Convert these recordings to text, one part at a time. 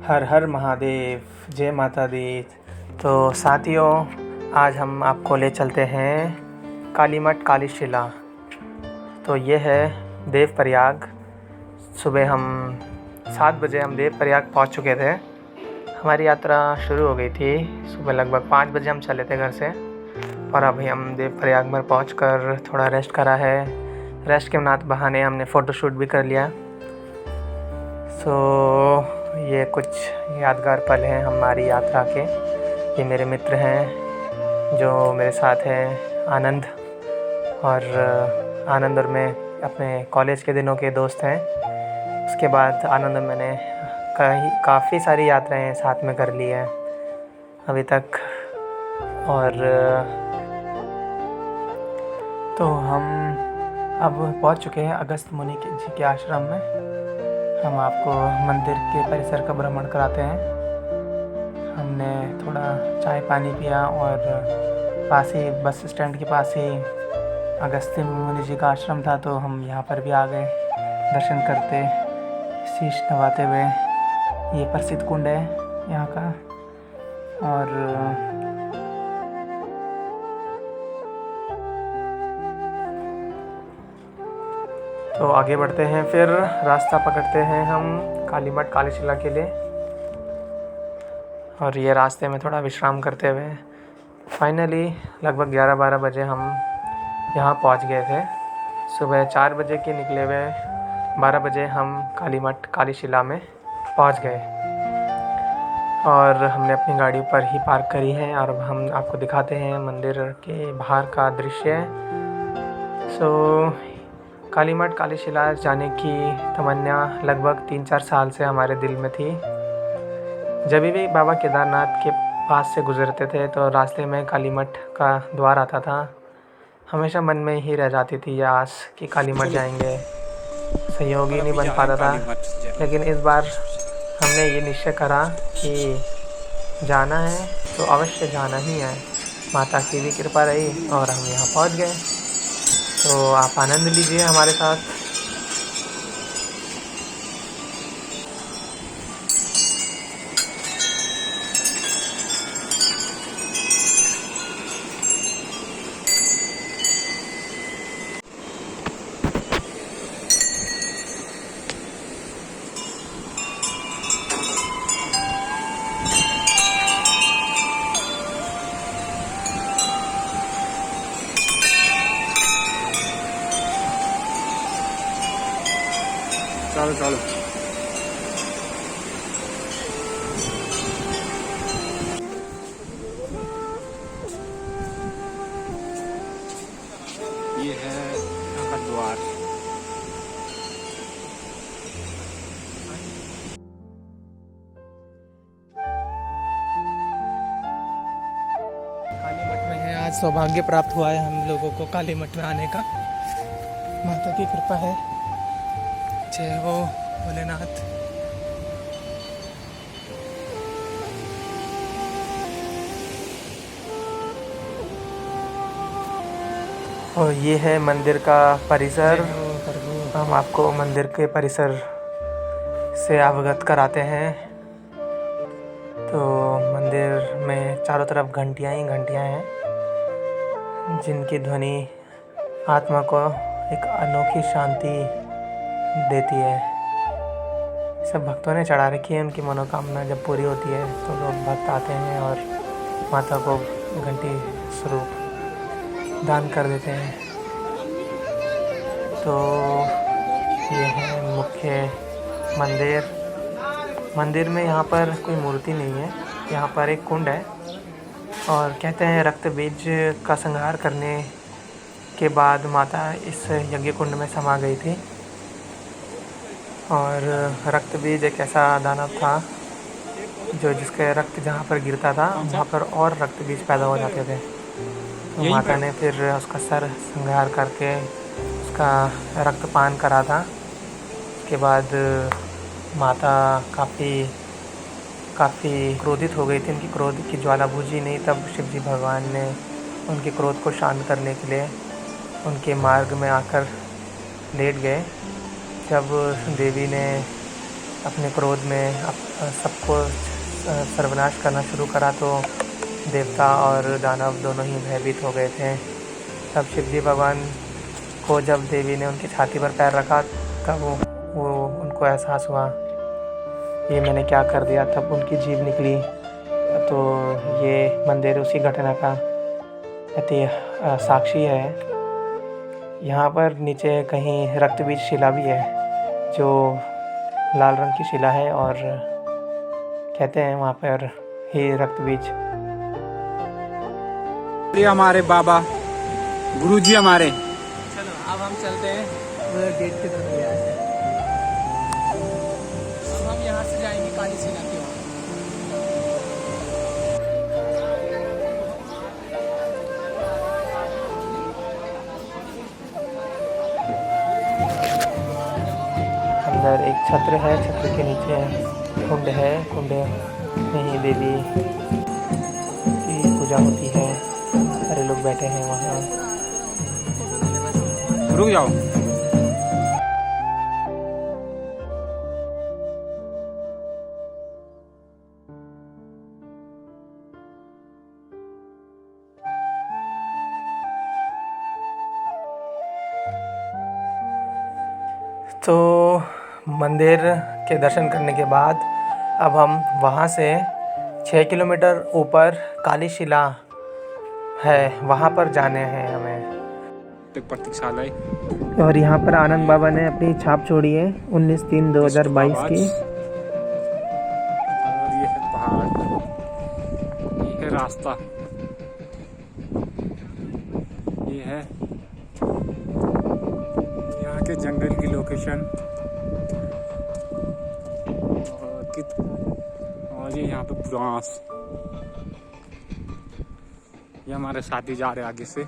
हर हर महादेव, जय माता दी। तो साथियों, आज हम आपको ले चलते हैं कालीमठ काली शिला। तो ये है देवप्रयाग। सुबह हम 7 बजे हम देवप्रयाग पहुंच चुके थे। हमारी यात्रा शुरू हो गई थी सुबह लगभग 5 बजे हम चले थे घर से, और अभी हम देवप्रयाग में पहुंचकर थोड़ा रेस्ट करा है। रेस्ट के बहाने हमने फ़ोटोशूट भी कर लिया। ये कुछ यादगार पल हैं हमारी यात्रा के। ये मेरे मित्र हैं जो मेरे साथ हैं, आनंद और मैं अपने कॉलेज के दिनों के दोस्त हैं। उसके बाद आनंद और मैंने काफ़ी सारी यात्राएं साथ में कर ली हैं अभी तक। और तो हम अब पहुंच चुके हैं अगस्त मुनि जी के आश्रम में। हम आपको मंदिर के परिसर का भ्रमण कराते हैं। हमने थोड़ा चाय पानी पिया और पास ही बस स्टैंड के पास ही अगस्त्य मुनि जी का आश्रम था, तो हम यहाँ पर भी आ गए दर्शन करते, शीश नवाते हुए। ये प्रसिद्ध कुंड है यहाँ का। और तो आगे बढ़ते हैं, फिर रास्ता पकड़ते हैं हम कालीमठ काली शिला के लिए। और ये रास्ते में थोड़ा विश्राम करते हुए फाइनली लगभग 11-12 बजे हम यहाँ पहुँच गए थे। सुबह 4 बजे के निकले हुए 12 बजे हम कालीमठ काली शिला में पहुँच गए, और हमने अपनी गाड़ी ऊपर ही पार्क करी है। और अब हम आपको दिखाते हैं मंदिर के बाहर का दृश्य। कालीमठ काली शिला जाने की तमन्ना लगभग 3-4 साल से हमारे दिल में थी। जब भी बाबा केदारनाथ के पास से गुजरते थे तो रास्ते में कालीमठ का द्वार आता था। हमेशा मन में ही रह जाती थी यह आस कि कालीमठ जाएंगे। संयोग ही नहीं बन पाता था, लेकिन इस बार हमने ये निश्चय करा कि जाना है तो अवश्य जाना ही है। माता की भी कृपा रही और हम यहाँ पहुँच गए। तो आप आनंद लीजिए हमारे साथ। चलो ये है यहाँ का द्वार। कालीमठ में है। आज सौभाग्य प्राप्त हुआ है हम लोगों को कालीमठ में आने का। माता की कृपा है। जय हो भोलेनाथ। और ये है मंदिर का परिसर। हम आपको मंदिर के परिसर से अवगत कराते हैं। तो मंदिर में चारों तरफ घंटियाँ ही घंटियाँ हैं, जिनकी ध्वनि आत्मा को एक अनोखी शांति देती है। सब भक्तों ने चढ़ा रखी है। उनकी मनोकामना जब पूरी होती है तो लोग भक्त आते हैं और माता को घंटी स्वरूप दान कर देते हैं। तो ये है मुख्य मंदिर में यहाँ पर कोई मूर्ति नहीं है। यहाँ पर एक कुंड है, और कहते हैं रक्त बीज का संहार करने के बाद माता इस यज्ञ कुंड में समा गई थी। और रक्त बीज एक ऐसा दानव था जो जिसके रक्त जहाँ पर गिरता था वहाँ पर और रक्त बीज पैदा हो जाते थे। तो माता ने फिर उसका सर संहार करके उसका रक्तपान करा था। उसके बाद माता काफ़ी क्रोधित हो गई थी। उनकी क्रोध की ज्वाला बुझी नहीं। तब शिव जी भगवान ने उनके क्रोध को शांत करने के लिए उनके मार्ग में आकर लेट गए। जब देवी ने अपने क्रोध में सबको सर्वनाश करना शुरू करा तो देवता और दानव दोनों ही भयभीत हो गए थे। तब शिव जी भगवान को जब देवी ने उनकी छाती पर पैर रखा तब वो उनको एहसास हुआ ये मैंने क्या कर दिया। तब उनकी जीभ निकली। तो ये मंदिर उसी घटना का साक्षी है। यहाँ पर नीचे कहीं रक्त बीज शिला भी है जो लाल रंग की शिला है और कहते हैं वहाँ पर ही रक्त बीज। ये हमारे बाबा गुरुजी हमारे। चलो अब हम चलते हैं उधर गेट की तरफ। अब हम यहाँ से जाएंगे काली शिला की ओर। अंदर एक छत्र है, छत्र के नीचे कुंड है, कुंड में ही देवी की पूजा होती है। सारे लोग बैठे हैं वहाँ। रुक जाओ। तो मंदिर के दर्शन करने के बाद अब हम वहाँ से 6 किलोमीटर ऊपर काली शिला है, वहाँ पर जाने हैं हमें। प्रतीक्षालय। और यहाँ पर आनंद बाबा ने अपनी छाप छोड़ी है 19/3/2022 की। और ये है पहाड़, ये है रास्ता, ये है यहाँ के जंगल की लोकेशन। और ये यहाँ पे बुरांस। ये हमारे साथी जा रहे आगे से।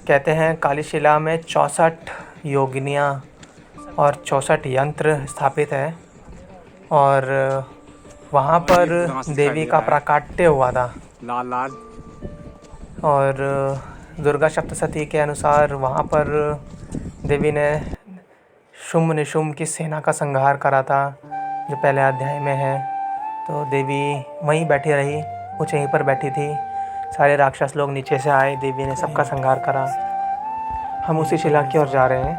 कहते हैं काली शिला में 64 योगिनियाँ और 64 यंत्र स्थापित है और वहाँ पर देवी का प्राकट्य हुआ था। लाल लाल। और दुर्गा सप्तशती के अनुसार वहाँ पर देवी ने शुंभ निशुंभ की सेना का संहार करा था, जो पहले अध्याय में है। तो देवी वहीं बैठी रही, कुछ यहीं पर बैठी थी। सारे राक्षस लोग नीचे से आए, देवी ने सबका संहार करा। हम उसी शिला की ओर जा रहे हैं।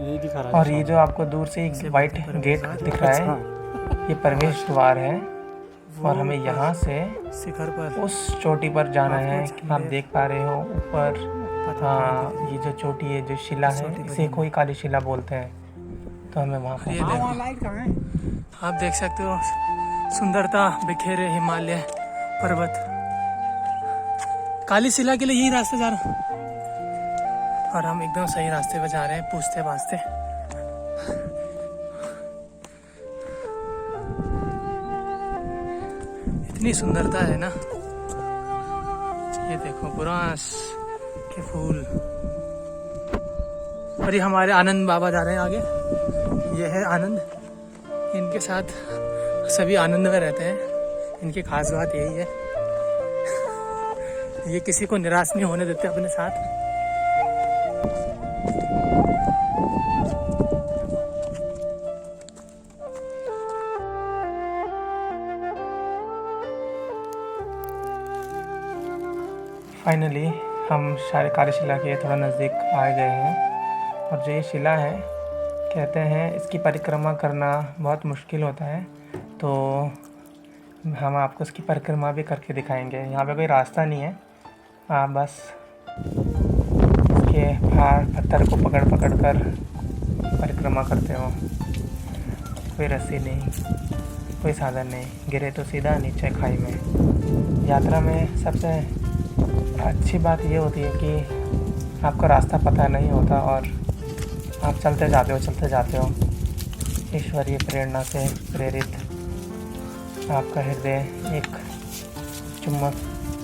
यही दिखा रहा है। और ये जो आपको दूर से एक वाइट गेट दिख रहा है, ये प्रवेश द्वार है। और हमें यहाँ से शिखर पर उस चोटी पर जाना है। आप देख पा रहे हो ऊपर, हाँ, ये जो चोटी है, जो शिला है, इसे कोई काली शिला बोलते हैं। तो हमें वहाँ पर आप देख सकते हो सुंदरता बिखेरे हिमालय पर्वत। काली शिला के लिए यही रास्ता जा रहा हूँ और हम एकदम सही रास्ते पे जा रहे हैं, पूछते पाछते। इतनी सुंदरता है ना। ये देखो बुरांस के फूल। और ये हमारे आनंद बाबा जा रहे हैं आगे। ये है आनंद, इनके साथ सभी आनंद में रहते हैं। इनकी खास बात यही है, ये किसी को निराश नहीं होने देते अपने साथ। फाइनली हम काली शिला के थोड़ा नज़दीक आ गए हैं। और जो ये शिला है, कहते हैं इसकी परिक्रमा करना बहुत मुश्किल होता है। तो हम आपको इसकी परिक्रमा भी करके दिखाएंगे। यहाँ पे कोई रास्ता नहीं है, आप बस इसके पत्थर को पकड़ कर परिक्रमा करते हो। कोई रस्सी नहीं, कोई साधन नहीं, गिरे तो सीधा नीचे खाई में। यात्रा में सबसे अच्छी बात ये होती है कि आपको रास्ता पता नहीं होता और आप चलते जाते हो। ईश्वरीय प्रेरणा से प्रेरित आपका हृदय एक चुम्बक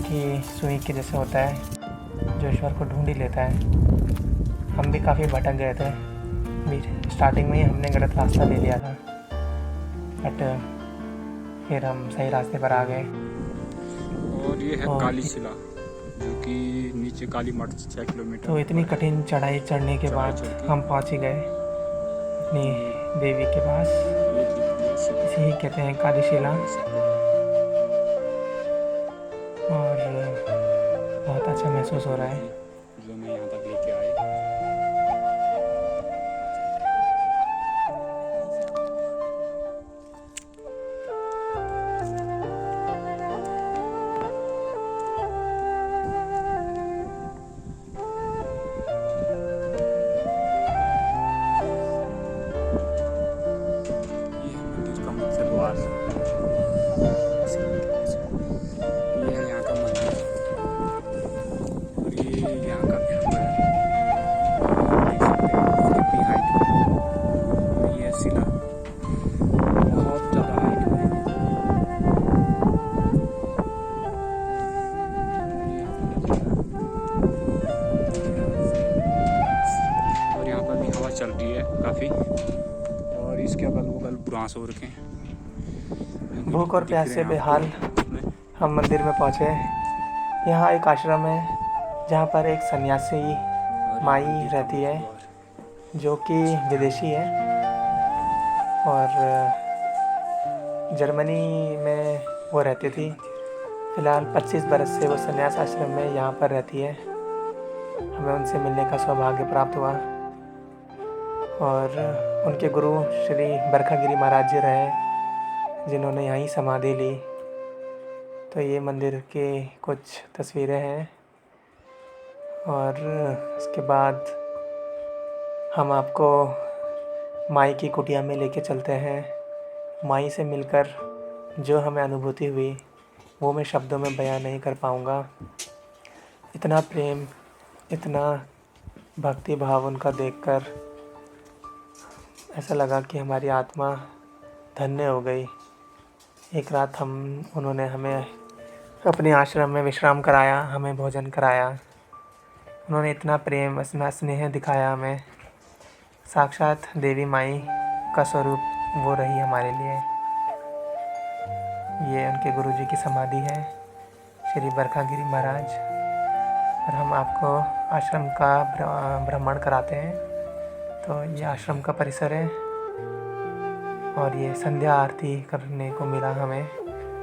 की सुई के जैसे होता है, जो ईश्वर को ढूंढ ही लेता है। हम भी काफ़ी भटक गए थे, स्टार्टिंग में ही हमने गलत रास्ता ले लिया था, बट फिर हम सही रास्ते पर आ गए। और ये है काली शिला, जो कि नीचे काली मठ 6 किलोमीटर। तो इतनी कठिन चढ़ाई चढ़ने के बाद हम पहुंच ही गए अपनी देवी के पास। इसे ही कहते हैं कालीशिला। और बहुत अच्छा महसूस हो रहा है। जो मैं यहाँ तक लेके आए। ये है मंदिर का मुख्य द्वार। ये है यहाँ का मंदिर और ये यहाँ का एम्बर है। देख सकते हैं कितनी हाइट में। ये है शिला, बहुत ज़्यादा हाइट में। ये यहाँ पर नज़ारा। और यहाँ पर भी हवा चल रही है काफ़ी। और इसके अगल बगल बुरांस हो रखे हैं। भूख और प्यास से बेहाल हम मंदिर में पहुँचे। यहाँ एक आश्रम है जहाँ पर एक सन्यासी माई रहती है जो कि विदेशी है और जर्मनी में वो रहती थी। फ़िलहाल 25 बरस से वो सन्यास आश्रम में यहाँ पर रहती है। हमें उनसे मिलने का सौभाग्य प्राप्त हुआ और उनके गुरु श्री बरखागिरी महाराज जी रहे जिन्होंने यहीं समाधि ली। तो ये मंदिर के कुछ तस्वीरें हैं और उसके बाद हम आपको माई की कुटिया में लेके चलते हैं। माई से मिलकर जो हमें अनुभूति हुई वो मैं शब्दों में बयां नहीं कर पाऊँगा। इतना प्रेम, इतना भक्ति भाव उनका देखकर ऐसा लगा कि हमारी आत्मा धन्य हो गई। एक रात उन्होंने हमें अपने आश्रम में विश्राम कराया, हमें भोजन कराया। उन्होंने इतना प्रेम, इतना स्नेह दिखाया हमें। साक्षात देवी माई का स्वरूप वो रही हमारे लिए। ये उनके गुरुजी की समाधि है, श्री बरखागिरी महाराज। और हम आपको आश्रम का भ्रमण कराते हैं। तो ये आश्रम का परिसर है और ये संध्या आरती करने को मिला हमें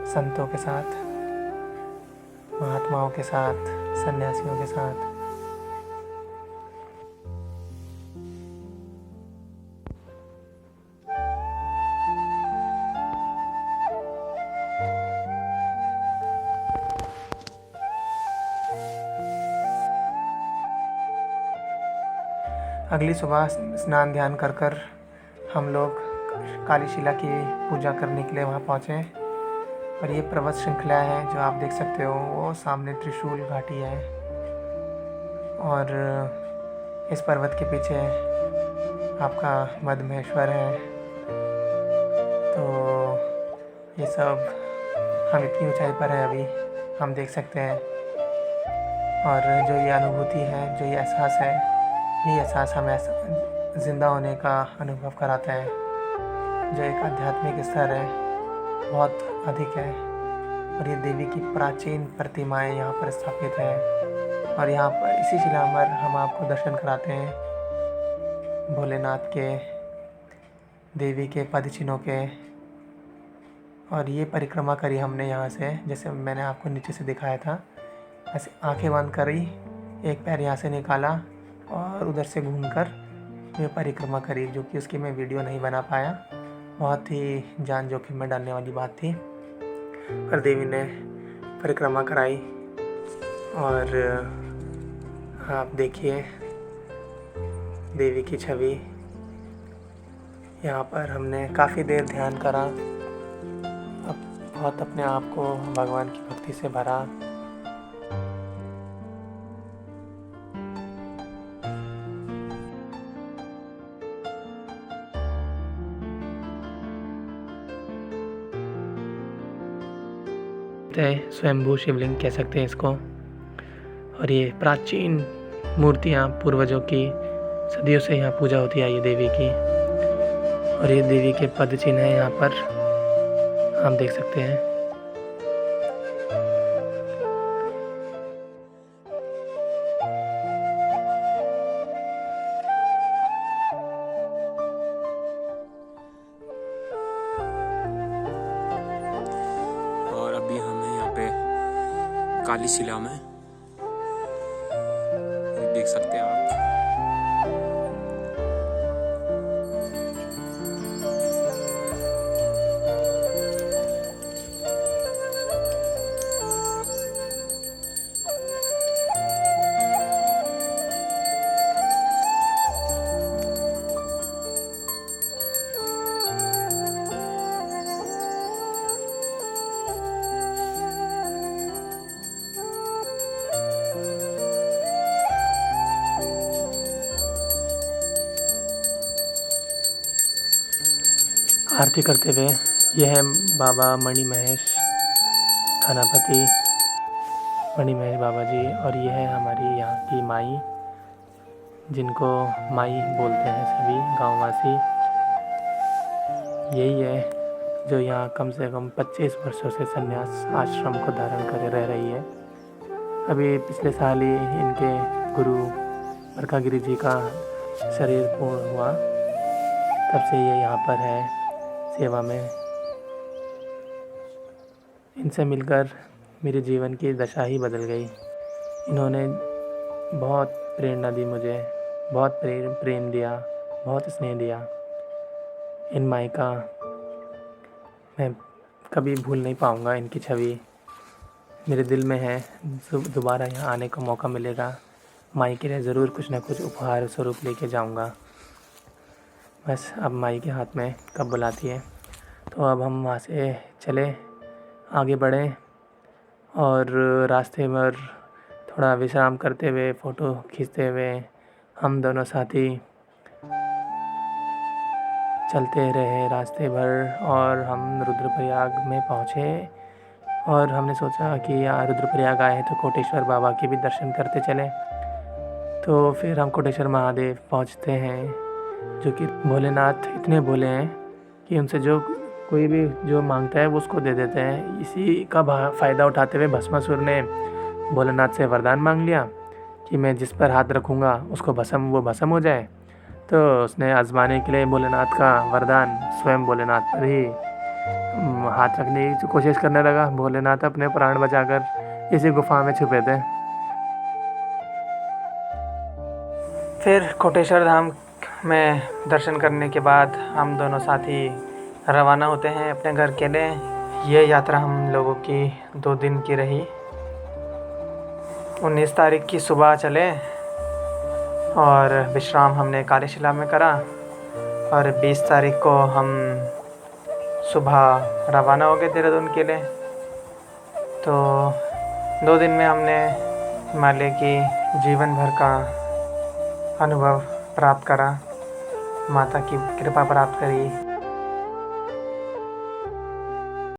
संतों के साथ, महात्माओं के साथ, सन्यासियों के साथ। अगली सुबह स्नान ध्यान कर हम लोग कालीशिला की पूजा करने के लिए वहाँ पहुँचे। और ये पर्वत श्रृंखला है जो आप देख सकते हो, वो सामने त्रिशूल घाटी है और इस पर्वत के पीछे आपका मधमहेश्वर है। तो ये सब हम इतनी ऊंचाई पर है अभी, हम देख सकते हैं। और जो ये अनुभूति है, जो ये एहसास है, ये एहसास हमें ज़िंदा होने का अनुभव कराता है। जो एक आध्यात्मिक स्तर है बहुत अधिक है। और ये देवी की प्राचीन प्रतिमाएं यहाँ पर स्थापित हैं। और यहाँ पर इसी शिला पर हम आपको दर्शन कराते हैं भोलेनाथ के, देवी के पद चिन्हों के। और ये परिक्रमा करी हमने यहाँ से, जैसे मैंने आपको नीचे से दिखाया था। ऐसे आंखें बंद करी, एक पैर यहाँ से निकाला और उधर से घूमकर ये परिक्रमा करी, जो कि उसकी मैं वीडियो नहीं बना पाया। बहुत ही जान जोखिम में डालने वाली बात थी। पर देवी ने परिक्रमा कराई। और आप देखिए देवी की छवि। यहाँ पर हमने काफ़ी देर ध्यान करा, अब बहुत अपने आप को भगवान की भक्ति से भरा। स्वयंभू शिवलिंग कह सकते हैं इसको। और ये प्राचीन मूर्तियाँ पूर्वजों की सदियों से यहाँ पूजा होती आई है देवी की। और ये देवी के पद चिन्ह हैं यहाँ पर, आप देख सकते हैं। काली शिला में, ये देख सकते हैं आप। आरती करते हुए, यह है बाबा मणि महेश थानापति मणि महेश बाबा जी, और यह है हमारी यहाँ की माई, जिनको माई बोलते हैं सभी गांववासी। यही है जो यहाँ कम से कम 25 वर्षों से संन्यास आश्रम को धारण कर रह रही है। अभी पिछले साल ही इनके गुरु बरकागिरी जी का शरीर पूर्ण हुआ, तब से ये यहाँ पर है सेवा में। इनसे मिलकर मेरे जीवन की दशा ही बदल गई। इन्होंने बहुत प्रेरणा दी मुझे, बहुत प्रेम दिया, बहुत स्नेह दिया। इन माई का मैं कभी भूल नहीं पाऊँगा। इनकी छवि मेरे दिल में है। दोबारा यहाँ आने का मौका मिलेगा, माई के लिए ज़रूर कुछ ना कुछ उपहार स्वरूप लेके जाऊँगा। बस अब माई के हाथ में कब बुलाती है। तो अब हम वहाँ से चले, आगे बढ़ें, और रास्ते में थोड़ा विश्राम करते हुए, फ़ोटो खींचते हुए हम दोनों साथी चलते रहे रास्ते भर। और हम रुद्रप्रयाग में पहुँचे, और हमने सोचा कि यहाँ रुद्रप्रयाग आए हैं तो कोटेश्वर बाबा के भी दर्शन करते चलें। तो फिर हम कोटेश्वर महादेव पहुँचते हैं, जो कि भोलेनाथ इतने भोले हैं कि उनसे जो कोई भी जो मांगता है वो उसको दे देते हैं। इसी का फ़ायदा उठाते हुए भस्मासुर ने भोलेनाथ से वरदान मांग लिया कि मैं जिस पर हाथ रखूँगा उसको वो भस्म हो जाए। तो उसने आजमाने के लिए भोलेनाथ का वरदान स्वयं भोलेनाथ पर ही हाथ रखने की कोशिश करने लगा। भोलेनाथ अपने प्राण बचाकर इसी गुफा में छुपे थे। फिर कोटेश्वर धाम में दर्शन करने के बाद हम दोनों साथी रवाना होते हैं अपने घर के लिए। ये यात्रा हम लोगों की 2 दिन की रही। 19 तारीख की सुबह चले और विश्राम हमने कार्यशिला में करा, और 20 तारीख को हम सुबह रवाना हो गए देहरादून के लिए। तो 2 दिन में हमने हिमालय की जीवन भर का अनुभव प्राप्त करा, माता की कृपा प्राप्त करी।